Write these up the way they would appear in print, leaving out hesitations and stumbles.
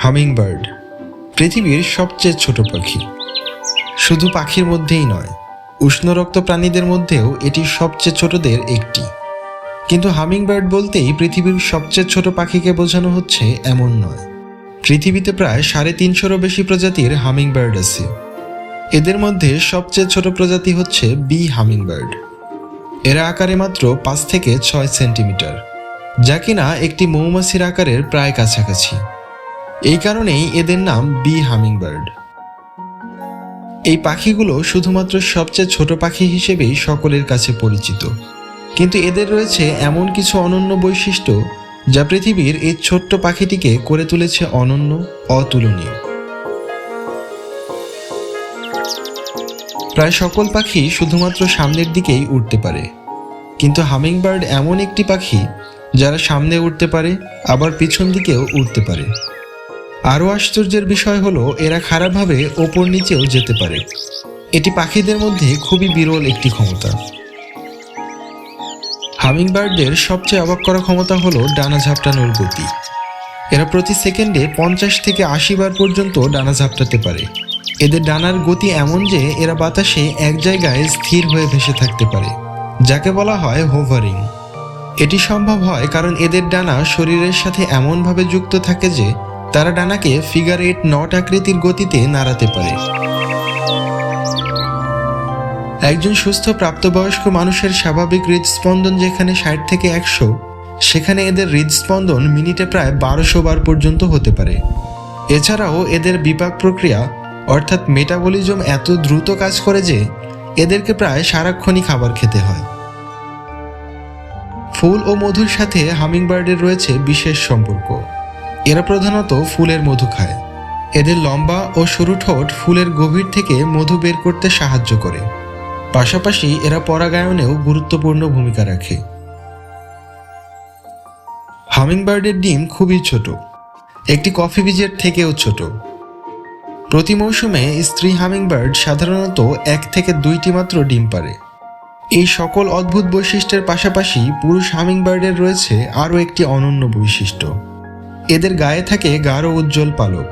Hummingbird পৃথিবীর সবচেয়ে ছোট পাখি। শুধু পাখির মধ্যেই নয়, উষ্ণরক্ত প্রাণীদের মধ্যেও এটি সবচেয়ে ছোটদের একটি। কিন্তু হামিংবার্ড বলতেই পৃথিবীর সবচেয়ে ছোট পাখিকে বোঝানো হচ্ছে এমন নয়। পৃথিবীতে প্রায় 350-এরও বেশি প্রজাতির হামিংবার্ড আছে। এদের মধ্যে সবচেয়ে ছোট প্রজাতি হচ্ছে বি হামিংবার্ড। এরা আকারে মাত্র 5 থেকে 6 সেন্টিমিটার, যা কিনা একটি মৌমাছির আকারের প্রায় কাছাকাছি। এই কারণেই এদের নাম বি হামিংবার্ড। এই পাখিগুলো শুধুমাত্র সবচেয়ে ছোট পাখি হিসেবেই সকলের কাছে পরিচিত, কিন্তু এদের রয়েছে এমন কিছু অনন্য বৈশিষ্ট্য যা পৃথিবীর এই ছোট্ট পাখিটিকে করে তুলেছে অনন্য, অতুলনীয়। প্রায় সকল পাখি শুধুমাত্র সামনের দিকেই উড়তে পারে, কিন্তু হামিংবার্ড এমন একটি পাখি যারা সামনে উড়তে পারে, আবার পিছন দিকেও উড়তে পারে। আরও আশ্চর্যের বিষয় হলো এরা খারাপভাবে ওপর নিচেও যেতে পারে। এটি পাখিদের মধ্যে খুবই বিরল একটি ক্ষমতা। হামিংবার্ডদের সবচেয়ে অবাক করা ক্ষমতা হলো ডানা ঝাপটানোর গতি। এরা প্রতি সেকেন্ডে 50 থেকে 80 বার পর্যন্ত ডানা ঝাপটাতে পারে। এদের ডানার গতি এমন যে এরা বাতাসে এক জায়গায় স্থির হয়ে ভেসে থাকতে পারে, যাকে বলা হয় হোভারিং। এটি সম্ভব হয় কারণ এদের ডানা শরীরের সাথে এমনভাবে যুক্ত থাকে যে তারা ডানাকে ফিগার 8 নট আকৃতির গতিতে নাড়াতে পারে। একজন সুস্থ প্রাপ্তবয়স্ক মানুষের স্বাভাবিক হৃদস্পন্দন যেখানে 60 থেকে 100, সেখানে এদের হৃদস্পন্দন মিনিটে প্রায় 1200 বার পর্যন্ত হতে পারে। এছাড়াও এদের বিপাক প্রক্রিয়া অর্থাৎ মেটাবলিজম এত দ্রুত কাজ করে যে এদেরকে প্রায় সারাক্ষণই খাবার খেতে হয়। ফুল ও মধুর সাথে হামিংবার্ডের রয়েছে বিশেষ সম্পর্ক। এরা প্রধানত ফুলের মধু খায়। এদের লম্বা ও সরু ঠোঁট ফুলের গভীর থেকে মধু বের করতে সাহায্য করে। পাশাপাশি এরা পরাগায়নেও গুরুত্বপূর্ণ ভূমিকা রাখে। হামিংবার্ডের ডিম খুবই ছোট, একটি কফি বীজের থেকেও ছোট। প্রতি মৌসুমে স্ত্রী হামিংবার্ড সাধারণত 1 থেকে 2টি মাত্র ডিম পারে। এই সকল অদ্ভুত বৈশিষ্ট্যের পাশাপাশি পুরুষ হামিংবার্ডের রয়েছে আরও একটি অনন্য বৈশিষ্ট্য। এদের গায়ে থাকে গাঢ় উজ্জ্বল পালক,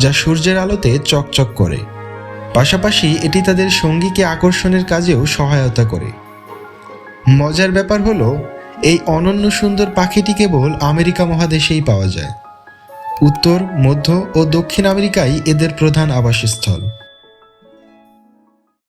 যা সূর্যের আলোতে চকচক করে। পাশাপাশি এটি তাদের সঙ্গীকে আকর্ষণের কাজেও সহায়তা করে। মজার ব্যাপার হলো এই অনন্য সুন্দর পাখিটি কেবল আমেরিকা মহাদেশেই পাওয়া যায়। উত্তর, মধ্য ও দক্ষিণ আমেরিকাই এদের প্রধান আবাসস্থল।